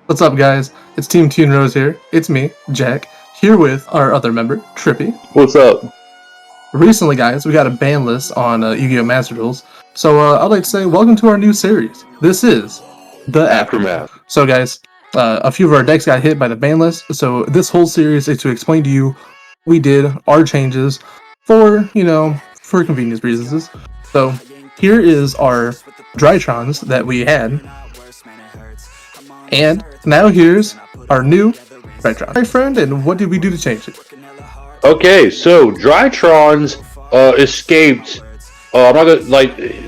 What's up, guys? It's Team Toon Rose here. It's me, Jack, here with our other member, Trippy. What's up? Recently, guys, we got a ban list on Yu-Gi-Oh! Master Duels. So I'd like to say welcome to our new series. This is the Aftermath. So, guys, a few of our decks got hit by the ban list. So this whole series is to explain to you we did our changes for convenience reasons. So here is our Drytrons that we had. And now here's our new Drytron. My friend, and what did we do to change it? Okay, so Drytrons escaped. I'm not gonna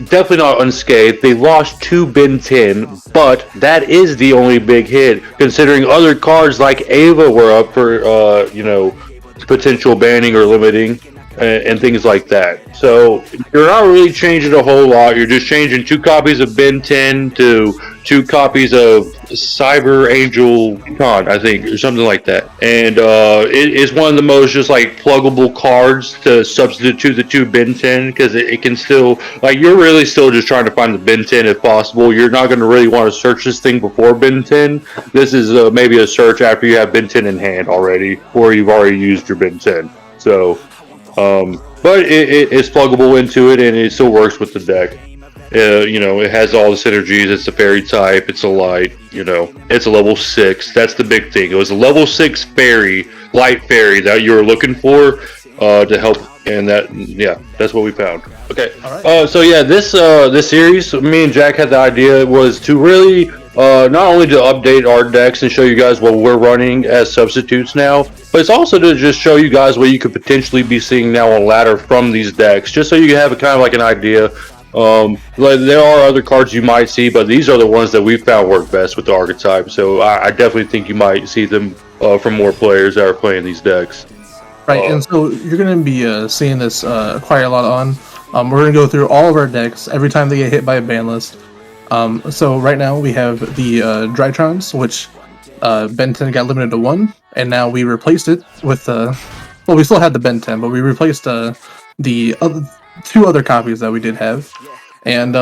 definitely not unscathed. They lost 2 Ben 10, but that is the only big hit, considering other cards like Ava were up for potential banning or limiting and things like that. So you're not really changing a whole lot. You're just changing 2 copies of Ben 10 to 2 copies of Cyber Angel Con, I think, or something like that. And it is one of the most just like pluggable cards to substitute the 2 Ben 10, because it can still, you're really still just trying to find the Ben 10 if possible. You're not going to really want to search this thing before Ben 10. This is maybe a search after you have Ben 10 in hand already, or you've already used your Ben 10. So, but it's pluggable into it, and it still works with the deck. It has all the synergies. It's a fairy type. It's a light. It's a level 6. That's the big thing. It was a level 6 fairy, light fairy that you were looking for to help, and that's what we found. Okay. All right. This series, me and Jack had the idea was to really not only to update our decks and show you guys what we're running as substitutes now, but it's also to just show you guys what you could potentially be seeing now on ladder from these decks, just so you have an idea. There are other cards you might see, but these are the ones that we found work best with the archetype. So I definitely think you might see them from more players that are playing these decks. Right, and so you're going to be seeing this quite a lot on. We're going to go through all of our decks every time they get hit by a ban list. So right now we have the Drytrons, which Ben 10 got limited to 1, and now we replaced it with we still had the Ben 10, but we replaced the other 2 other copies that we did have. And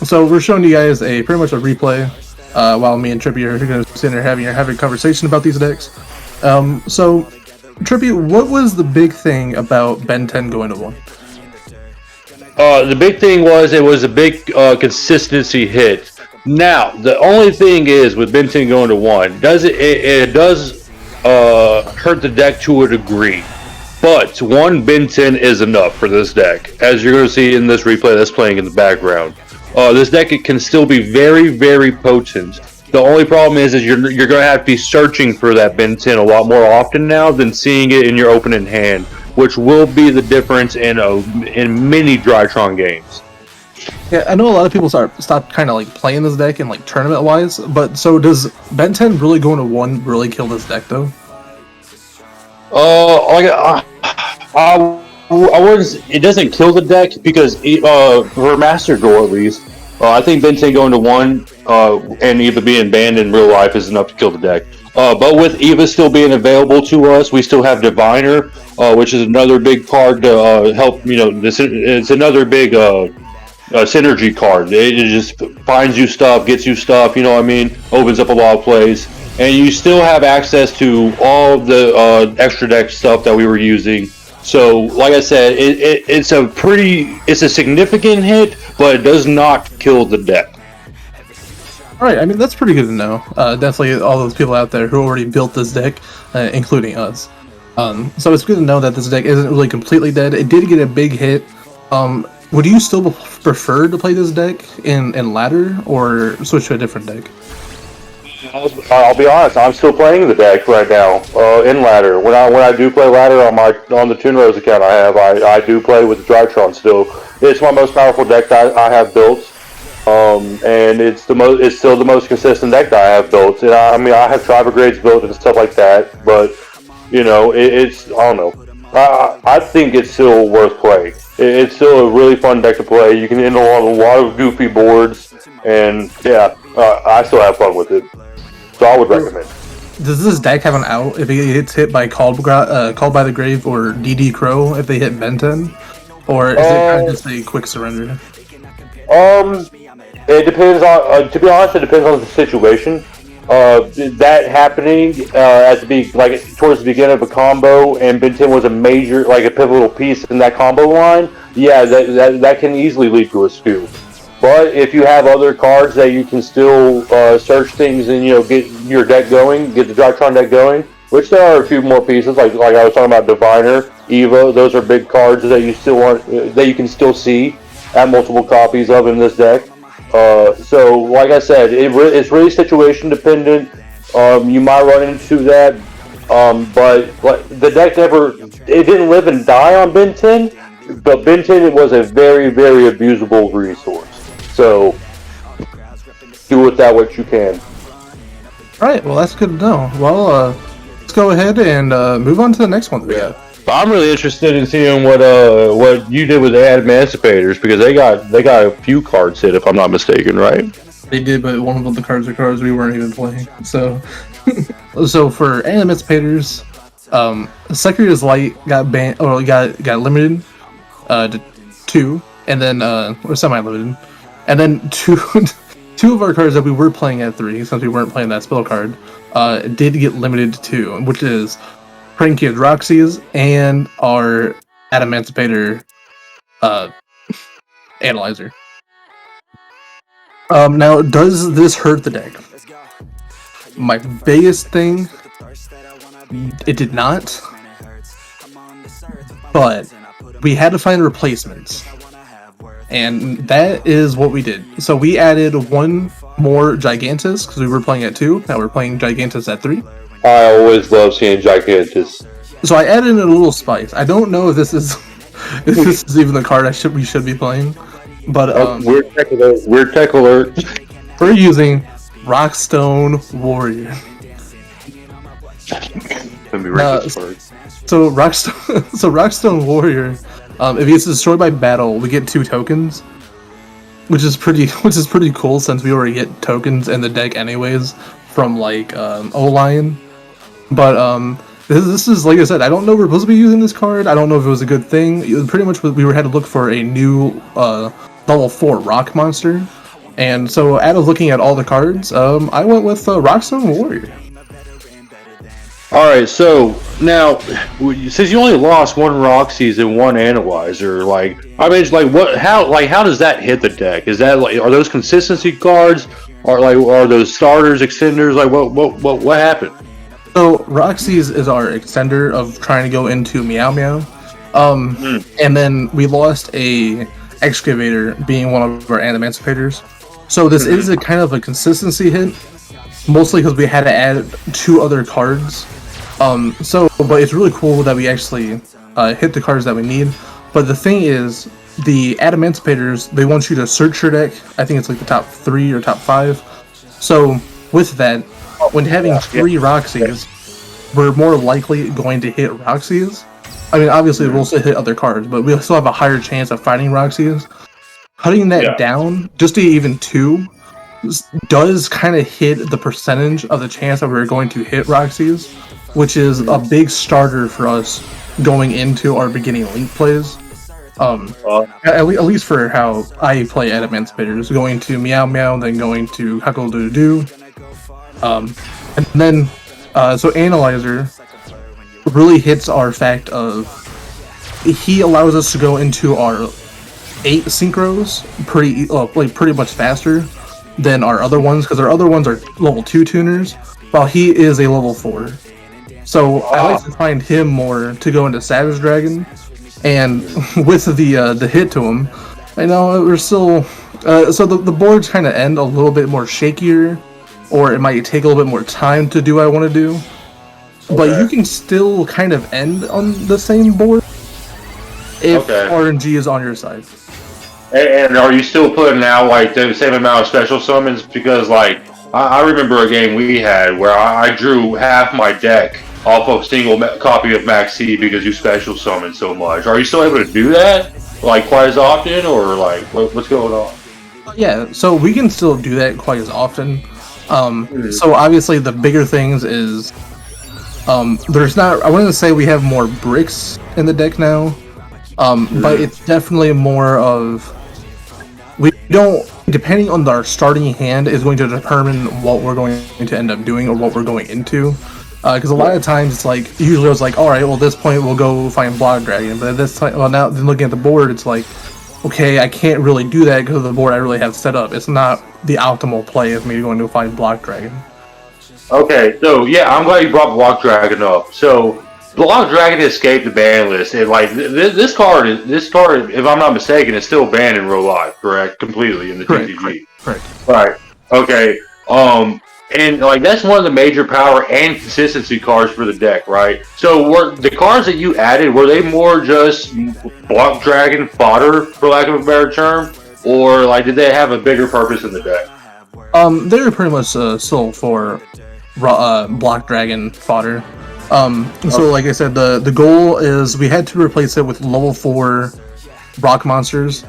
so we're showing you guys pretty much a replay while me and Trippy are going to sit there having a conversation about these decks. So Trippy, what was the big thing about Ben 10 going to 1? The big thing was it was a big consistency hit. Now, the only thing is with Ben 10 going to 1, it does hurt the deck to a degree. But 1 Ben 10 is enough for this deck, as you're going to see in this replay that's playing in the background. This deck, it can still be very, very potent. The only problem is you're going to have to be searching for that Ben 10 a lot more often now than seeing it in your opening hand, which will be the difference in many Drytron games. Yeah, I know a lot of people stop kind of playing this deck in tournament wise, but so does Ben 10 really going to 1 really kill this deck though? I wouldn't. It doesn't kill the deck because for Master Duel at least, I think Ben 10 going to 1 and Eva being banned in real life is enough to kill the deck. But with Eva still being available to us, we still have Diviner, which is another big card to help. It's another big synergy card. It just finds you stuff, gets you stuff. Opens up a lot of plays. And you still have access to all the extra deck stuff that we were using. So, like I said, it's a significant hit, but it does not kill the deck. Alright, I mean, that's pretty good to know. Definitely all those people out there who already built this deck, including us. So it's good to know that this deck isn't really completely dead. It did get a big hit. Would you still prefer to play this deck in ladder, or switch to a different deck? I'll be honest. I'm still playing the deck right now in ladder. When I do play ladder on the Toon Rose account I do play with the Drytron still. It's my most powerful deck that I have built, and it's still the most consistent deck that I have built. And I have Tribe grades built and stuff like that, but it's I don't know. I think it's still worth playing. It's still a really fun deck to play. You can handle on a lot of goofy boards, and I still have fun with it. So I would recommend. Does this deck have an out if it gets hit by Called by the Grave or DD Crow if they hit Ben 10? Or is it kind of just a quick surrender? It depends on, to be honest, it depends on the situation. That happening at like towards the beginning of a combo, and Ben 10 was a major, like a pivotal piece in that combo line. Yeah, that can easily lead to a scoop. But if you have other cards that you can still search things and get your deck going, get the Drytron deck going, which there are a few more pieces like I was talking about Diviner, Eva. Those are big cards that you still want that you can still see at multiple copies of in this deck. So like I said, it's really situation dependent. You might run into that, but the deck it didn't live and die on Ben 10, but Ben 10 was a very very abusable resource. So do with that what you can. All right, well that's good to know. Well, let's go ahead and move on to the next one. Yeah. But I'm really interested in seeing what you did with the Emancipators, because they got a few cards hit, if I'm not mistaken, right? They did, but one of the cards are cards we weren't even playing. So, so for Emancipators, Secula's Light got banned or got limited to 2, and then or semi-limited, and then two of our cards that we were playing at 3, since we weren't playing that spell card, did get limited to 2, which is Prankia's Roxy's and our Emancipator Analyzer. Now, does this hurt the deck? My biggest thing, it did not, but we had to find replacements, and that is what we did. So we added one more Gigantus, because we were playing at 2, now we're playing Gigantus at 3. I always love seeing Gigantus. So I added in a little spice. I don't know if this is even the card we should be playing, but weird tech alert. We're using Rockstone Warrior. Let me read this card. So Rockstone Warrior, if he gets destroyed by battle, we get 2 tokens, which is pretty cool since we already get tokens in the deck anyways from like O-Lion. But this is, like I said, I don't know if we're supposed to be using this card. I don't know if it was a good thing. It was pretty much had to look for a new level 4 rock monster. And so out of looking at all the cards, I went with Rockstone Warrior. Alright, so now, since you only lost 1 Roxy's and 1 Analyzer, how does that hit the deck? Is that are those consistency cards? Are those starters, extenders? What happened? So Roxy's is our extender of trying to go into Meow Meow. And then we lost a Excavator being one of our Emancipators. So this is a kind of a consistency hit, mostly because we had to add 2 other cards. But it's really cool that we actually hit the cards that we need. But the thing is, the Emancipators, they want you to search your deck. I think it's like the top 3 or top 5. So with that, when having 3 Roxy's, we're more likely going to hit Roxy's. I mean, obviously we'll also hit other cards, but we'll still have a higher chance of finding Roxy's. Cutting that down just to even 2 does kind of hit the percentage of the chance that we're going to hit Roxy's, which is a big starter for us going into our beginning Link plays. At least for how I play at Emancipators, going to Meow Meow, then going to Huckle Doo Doo. And then, so Analyzer really hits our fact of he allows us to go into our 8 synchros pretty much faster than our other ones, because our other ones are level 2 tuners, while he is a level 4. So I like to find him more to go into Savage Dragon, and with the hit to him, I know we're still so the boards kind of end a little bit more shakier, or it might take a little bit more time to do what I want to do. Okay. But you can still kind of end on the same board if RNG is on your side. And are you still putting out the same amount of special summons? Because I remember a game we had where I drew half my deck off of a single copy of Max C because you special summoned so much. Are you still able to do that quite as often, or what's going on? Yeah, so we can still do that quite as often. So obviously the bigger things is there's not, I wouldn't say we have more bricks in the deck now, but it's definitely more of, we don't depending on our starting hand is going to determine what we're going to end up doing or what we're going into. Because a lot of times it's like, usually it's like, all right, well, at this point we'll go find Block Dragon. But at this time, well, now then looking at the board, it's like, okay, I can't really do that because of the board I really have set up. It's not the optimal play of me going to find Block Dragon. Okay, so yeah, I'm glad you brought Block Dragon up. So Block Dragon escaped the ban list, and like this card, if I'm not mistaken, is still banned in real life, correct? Completely in the TCG. Correct. Right. Okay. And like that's one of the major power and consistency cards for the deck, right? So were the cards that you added, were they more just Block Dragon fodder, for lack of a better term, or like did they have a bigger purpose in the deck? They were pretty much sold for Block Dragon fodder. So like I said, the goal is we had to replace it with level 4 rock monsters.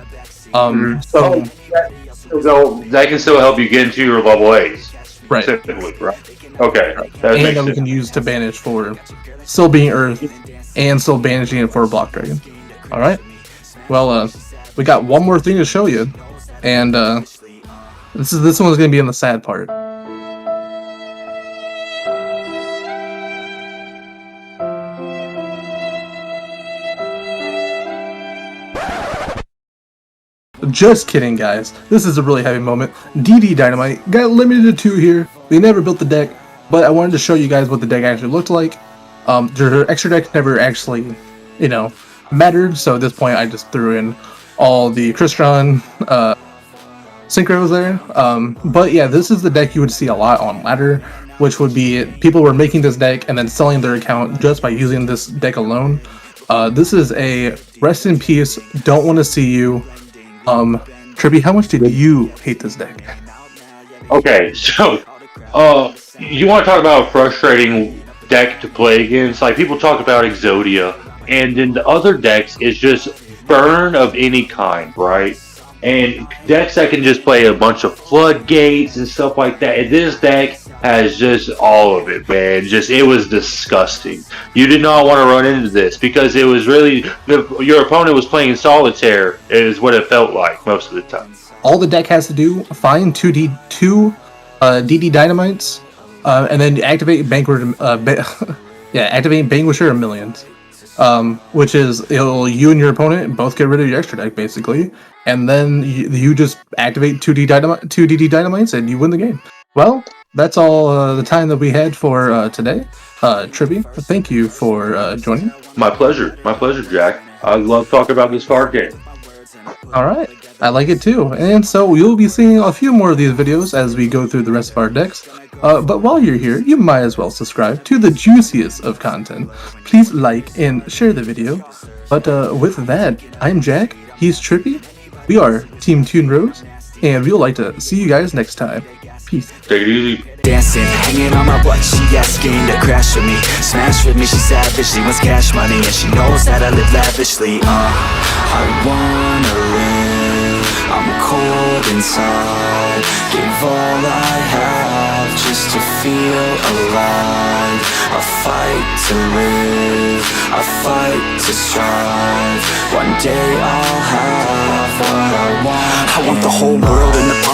So that can still help you get into your level 8s. Right. Right. Okay. And that we can use to banish for still being Earth and still banishing it for Block Dragon. Alright. Well, we got one more thing to show you. And this one's gonna be in the sad part. Just kidding, guys. This is a really heavy moment. DD Dynamite got limited to 2 here. We never built the deck, but I wanted to show you guys what the deck actually looked like. Their extra deck never actually, mattered, so at this point I just threw in all the Crystron synchros there. But yeah, this is the deck you would see a lot on ladder, which would be people were making this deck and then selling their account just by using this deck alone. This is a rest in peace, don't want to see you. Trippy, how much did you hate this deck? Okay, so you want to talk about a frustrating deck to play against? Like people talk about Exodia, and then the other decks is just burn of any kind, right? And decks that can just play a bunch of floodgates and stuff like that. And this deck has just all of it, man. It was disgusting. You did not want to run into this because it was really your opponent was playing solitaire. Is what it felt like most of the time. All the deck has to do find two DD Dynamites, and then activate activate Vanquisher of Millions, which is you and your opponent both get rid of your extra deck basically, and then you just activate 2DD Dynamites and you win the game. Well, that's all the time that we had for today. Trippy, thank you for joining. My pleasure, Jack. I love talking about this card game. All right, I like it too, and so you'll be seeing a few more of these videos as we go through the rest of our decks. But while you're here, you might as well subscribe to the juiciest of content. Please like and share the video. But with that, I'm Jack, he's Trippy, we are Team Toon Rose, and we'd like to see you guys next time. Peace. Take it easy. Dancing, hanging on my butt, she asking to crash with me. Smash with me, she savage, she wants cash money, and she knows that I live lavishly. I wanna live, I'm cold inside. Give all I have just to feel alive. I fight to live, I fight to strive. One day I'll have what I want. I want the whole world in the palm